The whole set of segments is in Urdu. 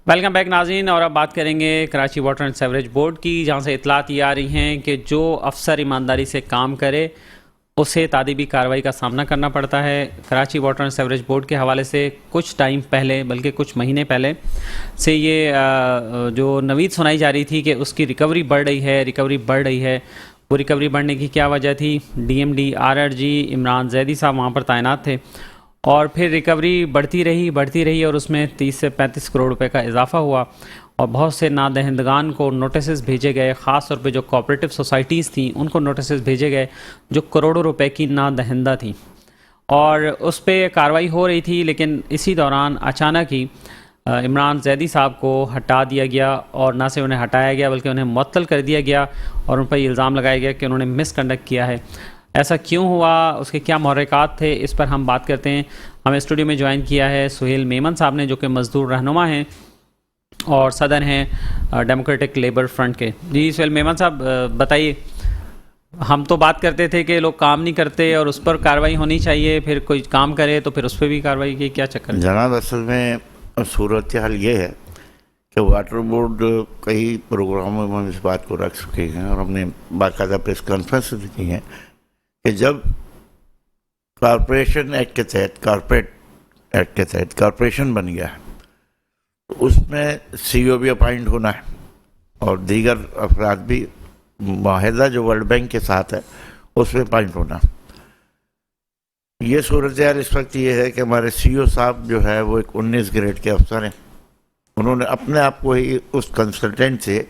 ویلکم بیک ناظرین، اور اب بات کریں گے Karachi water and sewerage board کی، جہاں سے اطلاعات یہ آ رہی ہیں کہ جو افسر ایمانداری سے کام کرے اسے تعدیبی کارروائی کا سامنا کرنا پڑتا ہے۔ Karachi water and sewerage board کے حوالے سے کچھ ٹائم پہلے، بلکہ کچھ مہینے پہلے سے یہ جو نوید سنائی جا رہی تھی کہ اس کی ریکوری بڑھ رہی ہے۔ وہ ریکوری بڑھنے کی کیا وجہ تھی؟ D M D RRG Imran Zaidi صاحب وہاں پر تعینات تھے، اور پھر ریکوری بڑھتی رہی اور اس میں 30 سے 35 کروڑ روپے کا اضافہ ہوا، اور بہت سے نادہندگان کو نوٹسز بھیجے گئے، خاص طور پہ جو کوآپریٹو سوسائٹیز تھیں ان کو نوٹسز بھیجے گئے جو کروڑوں روپے کی نادہندہ تھیں، اور اس پہ کارروائی ہو رہی تھی۔ لیکن اسی دوران اچانک ہی عمران زیدی صاحب کو ہٹا دیا گیا، اور نہ صرف انہیں ہٹایا گیا بلکہ انہیں معطل کر دیا گیا، اور ان پر یہ الزام لگایا گیا کہ انہوں نے مس کنڈکٹ کیا ہے۔ ایسا کیوں ہوا، اس کے کیا محرکات تھے، اس پر ہم بات کرتے ہیں۔ ہمیں اسٹوڈیو میں جوائن کیا ہے سہیل میمن صاحب نے، جو کہ مزدور رہنما ہیں اور صدر ہیں ڈیموکریٹک لیبر فرنٹ کے۔ جی سہیل میمن صاحب بتائیے، ہم تو بات کرتے تھے کہ لوگ کام نہیں کرتے اور اس پر کارروائی ہونی چاہیے، پھر کوئی کام کرے تو پھر اس پہ بھی کارروائی کی، کیا چکر ہے؟ جناب اصل میں صورتحال یہ ہے کہ واٹر بورڈ کئی پروگراموں میں ہم اس بات کو رکھ چکے ہیں، اور ہم نے باقاعدہ پریس کانفرنس بھی کی ہیں کہ جب کارپوریشن ایکٹ کے تحت کارپوریشن بن گیا ہے تو اس میں CEO بھی اپائنٹ ہونا ہے، اور دیگر افراد بھی معاہدہ جو ورلڈ بینک کے ساتھ ہے اس میں اپائنٹ ہونا۔ یہ صورتحال اس وقت یہ ہے کہ ہمارے CEO صاحب جو ہے وہ ایک 19 گریڈ کے افسر ہیں، انہوں نے اپنے آپ کو ہی اس کنسلٹنٹ سے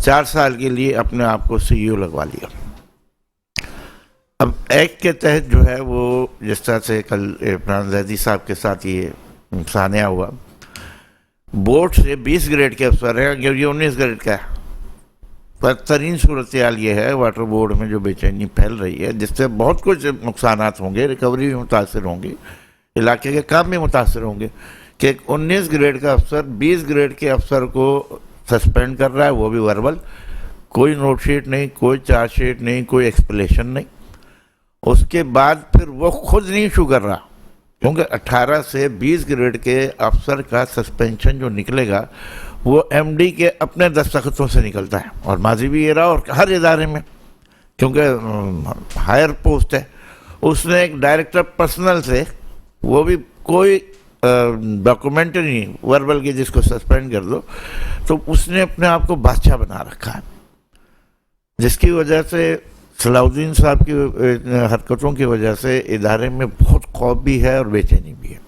4 سال کے لیے اپنے آپ کو CEO لگوا لیا۔ اب ایکٹ کے تحت جو ہے وہ جس طرح سے کل عمران زیدی صاحب کے ساتھ یہ سانحہ ہوا، بورڈ سے 20 گریڈ کے افسر ہیں، یہ 19 گریڈ کا ہے۔ بدترین صورتحال یہ ہے واٹر بورڈ میں جو بے چینی پھیل رہی ہے، جس سے بہت کچھ نقصانات ہوں گے، ریکوری بھی متاثر ہوں گی، علاقے کے کام بھی متاثر ہوں گے، کہ ایک 19 گریڈ کا افسر 20 گریڈ کے افسر کو سسپینڈ کر رہا ہے، وہ بھی وربل، کوئی نوٹ شیٹ نہیں، کوئی چارج شیٹ نہیں، کوئی ایکسپلیشن نہیں۔ اس کے بعد پھر وہ خود نہیں ایشو کر رہا، کیونکہ 18 سے 20 گریڈ کے افسر کا سسپینشن جو نکلے گا وہ MD کے اپنے دستخطوں سے نکلتا ہے، اور ماضی بھی یہ رہا، اور ہر ادارے میں کیونکہ ہائر پوسٹ ہے، اس نے ایک ڈائریکٹر پرسنل سے، وہ بھی کوئی ڈاکومنٹری نہیں، وربل کی جس کو سسپینڈ کر دو، تو اس نے اپنے آپ کو بادشاہ بنا رکھا ہے، جس کی وجہ سے صلاح الدین صاحب کی حرکتوں کی وجہ سے ادارے میں بہت خوف بھی ہے اور بے چینی بھی ہے۔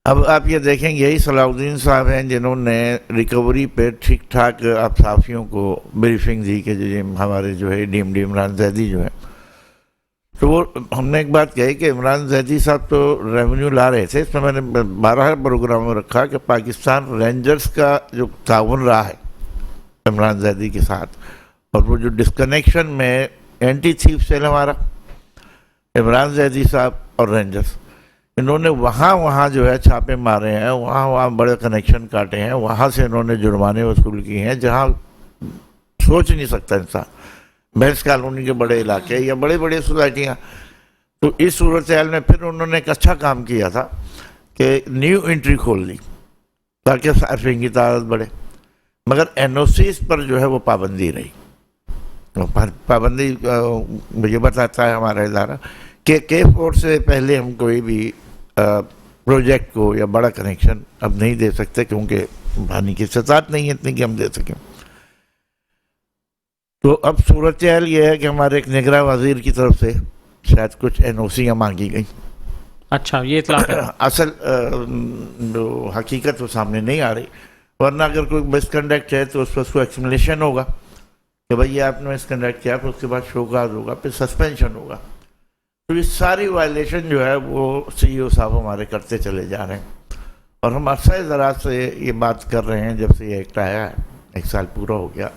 اب آپ یہ دیکھیں، یہی صلاح الدین صاحب ہیں جنہوں نے ریکوری پہ ٹھیک ٹھاک آپ صحافیوں کو بریفنگ دی کہ ہمارے جو ہے D M D Imran Zaidi جو ہے، تو وہ ہم نے ایک بات کہی کہ عمران زیدی صاحب تو ریونیو لا رہے تھے، اس میں نے 12 پروگرام میں رکھا کہ پاکستان رینجرز کا جو تعاون رہا ہے عمران زیدی کے ساتھ، اور وہ جو ڈسکنیکشن میں اینٹی تھیف سیل ہمارا عمران زیدی صاحب اور رینجرز، انہوں نے وہاں جو ہے چھاپے مارے ہیں، وہاں بڑے کنیکشن کاٹے ہیں، وہاں سے انہوں نے جرمانے وصول کیے ہیں جہاں سوچ نہیں سکتا انسان، بحث کالونی کے بڑے علاقے یا بڑے سوسائٹیاں۔ تو اس صورتحال میں پھر انہوں نے ایک اچھا کام کیا تھا کہ نیو انٹری کھول دی تاکہ صارفین کی تعداد بڑھے، مگر NOCs پر جو ہے وہ پابندی رہی۔ پابندی یہ بتاتا ہے ہمارا ادارہ کہ K4 سے پہلے ہم کوئی بھی پروجیکٹ کو یا بڑا کنیکشن اب نہیں دے سکتے، کیونکہ بھانی کی استطاعت نہیں ہے اتنی کہ ہم دے سکیں۔ تو اب صورتحال یہ ہے کہ ہمارے ایک نگراں وزیر کی طرف سے شاید کچھ NOCیاں مانگی گئیں۔ اچھا، یہ اطلاع ہے۔ اصل جو حقیقت وہ سامنے نہیں آ رہی، ورنہ اگر کوئی مس کنڈکٹ ہے تو اس پر اس کو ایکسپلیشن ہوگا کہ بھائی آپ نے مس کنڈکٹ کیا، پھر اس کے بعد شوکاز ہوگا، پھر سسپینشن ہوگا۔ تو یہ ساری وائلیشن جو ہے وہ CEO صاحب ہمارے کرتے چلے جا رہے ہیں، اور ہم عرصہ دراز سے یہ بات کر رہے ہیں جب سے یہ ایکٹ آیا ہے، 1 سال پورا ہو گیا،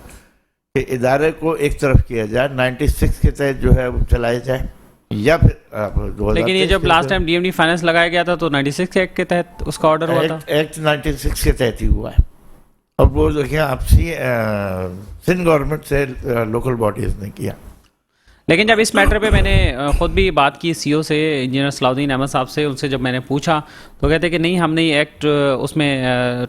کہ ادارے کو ایک طرف کیا جائے، 96 کے تحت جو ہے وہ چلائے جائے، یا پھر لیکن یہ جب لاسٹ ٹائم DMD فائنانس لگایا گیا تھا تو 96 ایکٹ کے تحت اس کا آرڈر ہوا تھا، ایکٹ 96 کے تحت ہی ہوا ہے، اور وہ دیکھیں آپ سندھ گورنمنٹ سے لوکل باڈیز نے کیا۔ لیکن جب اس میٹر پہ میں نے خود بھی بات کی سی او سے، انجینئر صلاح الدین احمد صاحب سے، ان سے جب میں نے پوچھا تو کہتے کہ نہیں، ہم نے یہ ایکٹ اس میں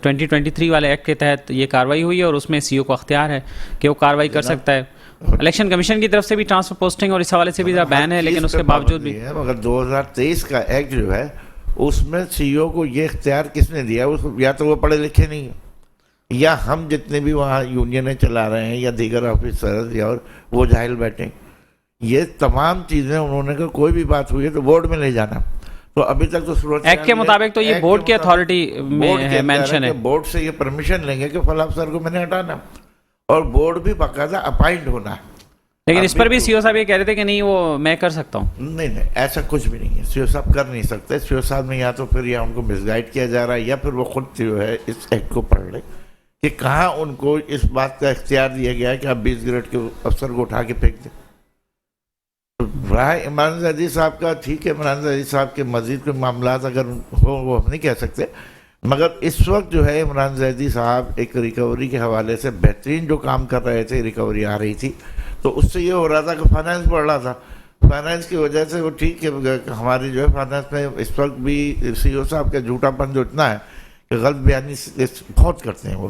2023 والے ایکٹ کے تحت یہ کاروائی ہوئی ہے اور اس میں سی او کو اختیار ہے کہ وہ کاروائی کر سکتا ہے. الیکشن کمیشن کی طرف سے بھی ٹرانسفر پوسٹنگ اور اس حوالے سے بھی بین ہے، لیکن اس کے باوجود بھی مگر 2023 کا ایکٹ جو ہے اس میں سی او کو یہ اختیار کس نے دیا؟ یا تو وہ پڑھے لکھے نہیں ہیں، یا ہم جتنے بھی وہاں یونینیں چلا رہے ہیں یا دیگر آفیسر یا وہ جاہل بیٹھے. یہ تمام چیزیں انہوں نے کوئی بھی بات ہوئی ہے تو بورڈ میں لے جانا. تو ابھی تک تو صورت ایکٹ کے مطابق تو یہ بورڈ کی اتھارٹی میں مینشن ہے. بورڈ سے یہ پرمیشن لیں گے کہ فلاں افسر کو میں نے ہٹانا، اور بورڈ بھی باقاعدہ اپائنٹ ہونا ہے. لیکن اس پر بھی سی او صاحب یہ کہہ رہے تھے کہ نہیں، وہ میں کر سکتا ہوں. نہیں، ایسا کچھ بھی نہیں ہے. سی او صاحب کر نہیں سکتے. سی او صاحب نے یا تو پھر یا ان کو مس گائڈ کیا جا رہا ہے، یا پھر وہ خود جو ہے اس ایکٹ کو پڑھ لے کہ کہاں ان کو اس بات کا اختیار دیا گیا ہے کہ آپ 20 گریڈ کے افسر کو اٹھا کے پھینک دیں. رائے عمران زیدی صاحب کا ٹھیک ہے، عمران زیدی صاحب کے مزید کوئی معاملات اگر ہو وہ ہم نہیں کہہ سکتے، مگر اس وقت جو ہے عمران زیدی صاحب ایک ریکوری کے حوالے سے بہترین جو کام کر رہے تھے، ریکوری آ رہی تھی تو اس سے یہ ہو رہا تھا کہ فائنانس بڑھ رہا تھا. فائنانس کی وجہ سے وہ ٹھیک ہے، ہماری جو ہے فائنانس میں اس وقت بھی سی او صاحب کا جھوٹا پن جو اتنا ہے کہ غلط بیانی بہت کرتے ہیں. وہ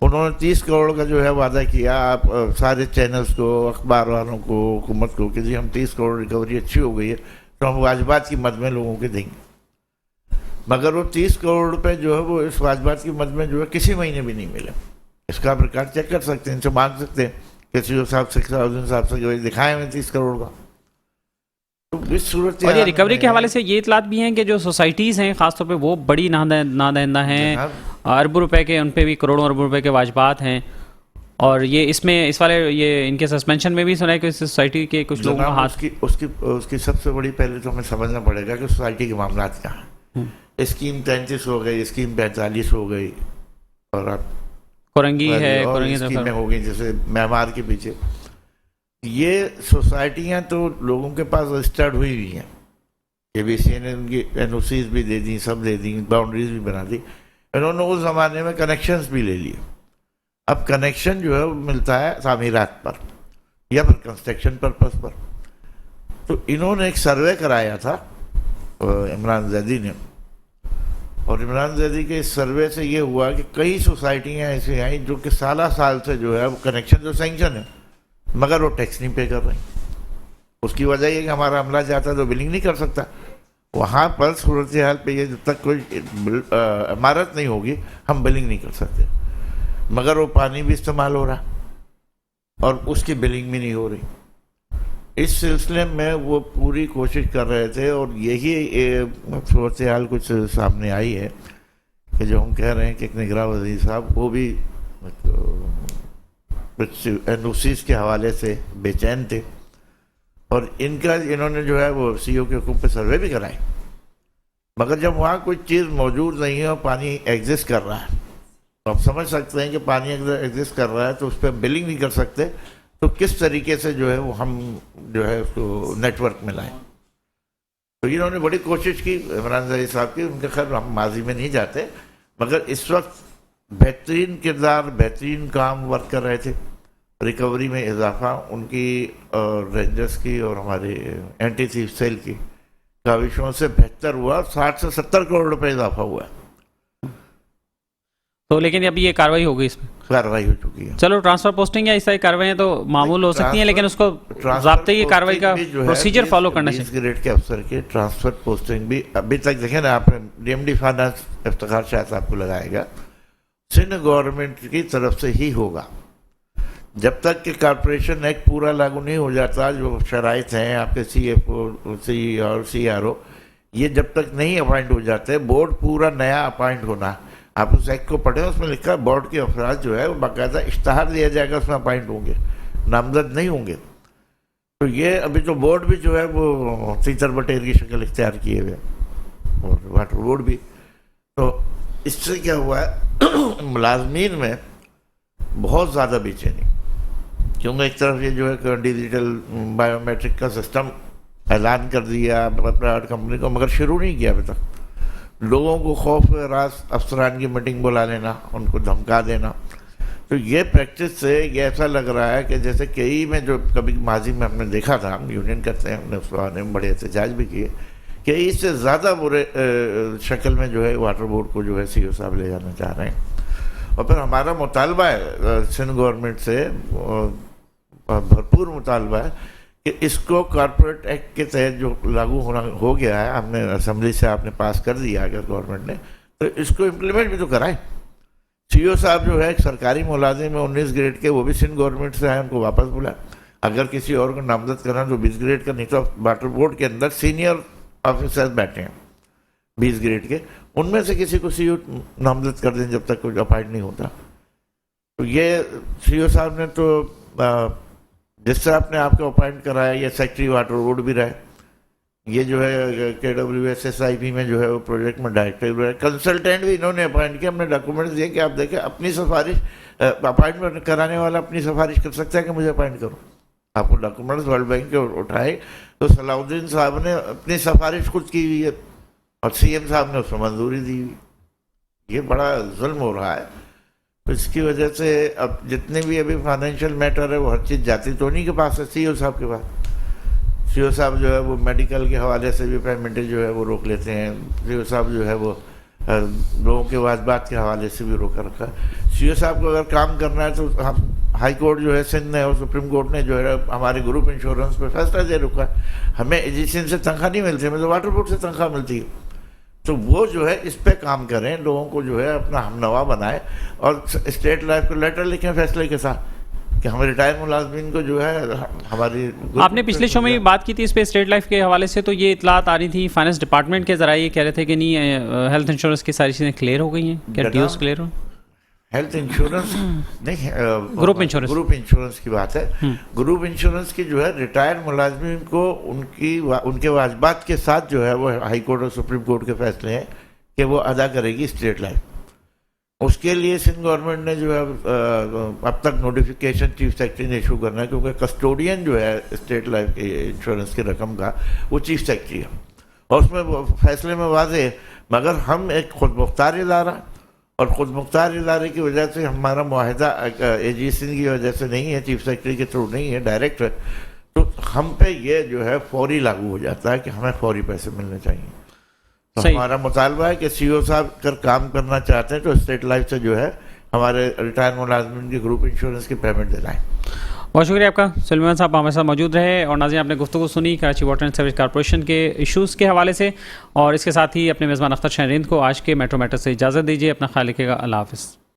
انہوں نے 30 کروڑ کا جو ہے وعدہ کیا آپ سارے چینلز کو، اخبار والوں کو، حکومت کو کہ جی ہم 30 کروڑ ریکوری اچھی ہو گئی ہے تو ہم واجبات کی مد میں لوگوں کے دیں گے. مگر وہ 30 کروڑ روپے جو ہے وہ اس واجبات کی مد میں جو ہے کسی مہینے بھی نہیں ملے. اس کا آپ ریکارڈ چیک کر سکتے ہیں، ان سے مانگ سکتے ہیں کہ سی او صاحب سے صاحب سے دکھائے ہوئے 30 کروڑ کا. اور یہ ریکوری کے حوالے سے یہ اطلاعات بھی ہیں کہ جو سوسائٹیز ہیں خاص طور پہ وہ بڑی نادہندہ ہیں، اربوں روپے کے، ان پہ بھی کروڑوں اربوں روپے کے واجبات ہیں. اور یہ اس میں اس والے یہ ان کے سسپینشن میں بھی سنا ہے کہ سوسائٹی کے کچھ لوگوں کا ہاتھ. اس کی سب سے بڑی پہلے تو ہمیں سمجھنا پڑے گا کہ سوسائٹی کے معاملات کیا ہیں. اسکیم 33 ہو گئی، اسکیم 45 ہو گئی، اور اب کورنگی ہے، کورنگی اسکیمیں ہو گئی جیسے معمار کے پیچھے. یہ سوسائٹیاں تو لوگوں کے پاس رجسٹرڈ ہوئی ہوئی ہیں، کہ بی سی نے ان کی این او سیز بھی دے دیں، سب دے دیں، باؤنڈریز بھی بنا دی. انہوں نے اس زمانے میں کنیکشنز بھی لے لیے. اب کنیکشن جو ہے وہ ملتا ہے تعمیرات پر یا پھر کنسٹرکشن پرپس پر. تو انہوں نے ایک سروے کرایا تھا عمران زیدی نے، اور عمران زیدی کے اس سروے سے یہ ہوا کہ کئی سوسائٹیاں ایسی آئیں جو کہ سالہ سال سے جو ہے وہ کنیکشن جو سینکشن ہے مگر وہ ٹیکس نہیں پے کر رہی. اس کی وجہ یہ کہ ہمارا عملہ جاتا ہے تو بلنگ نہیں کر سکتا. وہاں پر صورتحال پہ یہ جب تک کوئی عمارت نہیں ہوگی ہم بلنگ نہیں کر سکتے. مگر وہ پانی بھی استعمال ہو رہا اور اس کی بلنگ بھی نہیں ہو رہی. اس سلسلے میں وہ پوری کوشش کر رہے تھے، اور یہی صورتحال کچھ سامنے آئی ہے کہ جو ہم کہہ رہے ہیں کہ ایک نگراں وزیر صاحب وہ بھی این او سیز کے حوالے سے بے چین تھے، اور انہوں نے جو ہے وہ سی او کے حکم پہ سروے بھی کرائے. مگر جب وہاں کوئی چیز موجود نہیں ہے اور پانی ایگزسٹ کر رہا ہے، تو آپ سمجھ سکتے ہیں کہ پانی اگر ایگزسٹ کر رہا ہے تو اس پہ بلنگ نہیں کر سکتے، تو کس طریقے سے جو ہے وہ ہم جو ہے اس کو نیٹ ورک میں لائیں. تو انہوں نے بڑی کوشش کی عمران زیدی صاحب کی. ان کے خیر ہم ماضی میں نہیں جاتے، مگر اس وقت بہترین کردار، بہترین کام ورک کر رہے تھے. ریکوری میں اضافہ ان کی اور رینجرز کی اور ہمارے اینٹی تھیف سیل کی کاوشوں سے بہتر ہوا. 60 سے 70 کروڑ روپے اضافہ ہوا ہے. تو لیکن ابھی یہ کاروائی ہو گئی، اس میں کاروائی ہو چکی ہے. چلو ٹرانسفر پوسٹنگ یا اس طرح کی کارروائیاں تو معمول ہو سکتی ہیں، لیکن اس کو ضابطے کی کاروائی کا پروسیجر فالو کرنا چاہیے. 20 گریڈ کے افسر کے ٹرانسفر پوسٹنگ بھی ابھی تک دیکھیں نا، آپ نے D M D finance Iftikhar Shah صاحب کو لگائے گا، سندھ گورنمنٹ کی طرف سے ہی ہوگا. جب تک کہ کارپوریشن ایکٹ پورا لاگو نہیں ہو جاتا، جو شرائط ہیں آپ کے سی ایف او سی اور سی آر او، یہ جب تک نہیں اپائنٹ ہو جاتے، بورڈ پورا نیا اپائنٹ ہونا. آپ اس ایکٹ کو پڑھیں، اس میں لکھا ہے بورڈ کے افراد جو ہے وہ باقاعدہ اشتہار دیا جائے گا، اس میں اپائنٹ ہوں گے، نامزد نہیں ہوں گے. تو یہ ابھی تو بورڈ بھی جو ہے وہ تیتر بٹیر کی شکل اختیار کیے ہوئے، اور واٹر بورڈ بھی. تو اس سے کیا ہوا ہے، ملازمین میں بہت زیادہ بے چینی، کیونکہ ایک طرف یہ جو ہے کہ ڈیجیٹل بائیو میٹرک کا سسٹم اعلان کر دیا پرائیویٹ کمپنی کو، مگر شروع نہیں کیا ابھی تک. لوگوں کو خوف راز افسران کی میٹنگ بلا لینا، ان کو دھمکا دینا. تو یہ پریکٹس سے یہ ایسا لگ رہا ہے کہ جیسے کئی میں جو کبھی ماضی میں ہم نے دیکھا تھا، ہم یونین کرتے ہیں، ہم نے اس بارے میں بڑے احتجاج بھی کیے کہ اس سے زیادہ برے شکل میں جو ہے واٹر بورڈ کو جو ہے سی او صاحب لے جانا چاہ رہے ہیں. اور پھر ہمارا مطالبہ ہے سندھ گورنمنٹ سے، بھرپور مطالبہ ہے کہ اس کو کارپوریٹ ایکٹ کے تحت جو لاگو ہونا ہو گیا ہے، ہم نے اسمبلی سے آپ نے پاس کر دیا اگر گورنمنٹ نے، تو اس کو امپلیمنٹ بھی تو کرائیں. سی او صاحب جو ہے ایک سرکاری ملازم ہے 19 گریڈ کے، وہ بھی سندھ گورنمنٹ سے آئے، ان کو واپس بلا. اگر کسی اور کو نامزد کرنا تو 20 گریڈ کا، نہیں تو واٹر بورڈ کے اندر سینئر آفیسر بیٹھے ہیں 20 گریڈ کے، ان میں سے کسی کو سی او نامزد کر دیں جب تک کوئی اپائنٹ نہیں ہوتا. تو یہ سی او صاحب نے تو جس طرح اپنے آپ کو اپائنٹ کرایا، یہ سیکٹری واٹر بورڈ بھی رہے، یہ جو ہے کے ڈبلیو ایس ایس آئی پی میں جو ہے وہ پروجیکٹ میں ڈائریکٹر بھی رہے، کنسلٹینٹ بھی انہوں نے اپائنٹ کیا. ہم نے ڈاکومنٹس دیے کہ آپ دیکھیں اپنی سفارش، اپائنٹمنٹ کرانے والا اپنی سفارش کر سکتا ہے کہ مجھے اپائنٹ کرو. آپ کو ڈاکومنٹس ورلڈ بینک کے اٹھائے تو صلاح الدین صاحب نے اپنی سفارش خود کی ہوئی ہے اور سی ایم صاحب نے اس میں منظوری دی ہوئی. یہ بڑا ظلم ہو رہا ہے. تو اس کی وجہ سے اب جتنے بھی ابھی فائنینشیل میٹر ہے وہ ہر چیز جاتی تو انہیں کے پاس ہے، سی او صاحب کے پاس. سی او صاحب جو ہے وہ میڈیکل کے حوالے سے بھی پیمنٹ جو ہے وہ روک لیتے ہیں. سی او صاحب جو ہے وہ لوگوں کے واجبات کے حوالے سے بھی روکا رکھا ہے. سی او صاحب کو اگر کام کرنا ہے تو ہم ہائی کورٹ جو ہے سندھ نے اور سپریم کورٹ نے جو ہے ہمارے گروپ انشورنس پہ فیصلہ دے رکھا ہے. ہمیں ایجنسی سے تنخواہ نہیں ملتی، ہمیں تو واٹر بورڈ سے تنخواہ ملتی ہے. تو وہ جو ہے اس پہ کام کریں، لوگوں کو جو ہے اپنا ہمنوا بنائے اور اسٹیٹ لائف کو لیٹر لکھیں فیصلے کے ساتھ کہ ہمیں ریٹائر ملازمین کو جو ہے ہماری. آپ نے پچھلے شو میں بھی بات کی تھی اس پہ اسٹیٹ لائف کے حوالے سے، تو یہ اطلاعات آ رہی تھی فائنانس ڈپارٹمنٹ کے ذرائع، یہ کہہ رہے تھے کہ نہیں ہیلتھ انشورنس کی ساری چیزیں کلیئر ہو گئی ہیں، کیا ڈیوز کلیئر ہو؟ ہیلتھ انشورنس نہیں، گروپ انشورنس کی بات ہے. گروپ انشورنس کی جو ہے ریٹائر ملازمین کو ان کے واجبات کے ساتھ جو ہے وہ ہائی کورٹ اور سپریم کورٹ کے فیصلے ہیں کہ وہ ادا کرے گی اسٹیٹ لائف. اس کے لیے سندھ گورنمنٹ نے جو ہے اب تک نوٹیفیکیشن چیف سیکرٹری نے ایشو کرنا ہے، کیونکہ کسٹوڈین جو ہے اسٹیٹ لائف کے انشورنس کی رقم کا وہ چیف سیکرٹری ہے اور اس میں فیصلے میں واضح ہے. مگر ہم ایک خود مختار ادارہ اور خود مختار ادارے کی وجہ سے ہمارا معاہدہ اے جی سندھ کی وجہ سے نہیں ہے، چیف سیکرٹری کے تھرو نہیں ہے، ڈائریکٹ ہے. تو ہم پہ یہ جو ہے فوری لاگو ہو جاتا ہے کہ ہمیں فوری پیسے ملنے چاہیے. تو ہمارا مطالبہ ہے کہ سی او صاحب اگر کام کرنا چاہتے ہیں تو اسٹیٹ لائف سے جو ہے ہمارے ریٹائر ملازمین کی گروپ انشورنس کی پیمنٹ دلائیں. بہت شکریہ آپ کا سلیمان صاحب، ہمارے ساتھ موجود رہے. اور ناظرین، آپ نے گفتگو سنی Karachi water and sewerage corporation کے ایشوز کے حوالے سے، اور اس کے ساتھ ہی اپنے میزبان اختر شاہین کو آج کے میٹرو میٹر سے اجازت دیجیے. اپنا خیال رکھیے گا. اللہ حافظ.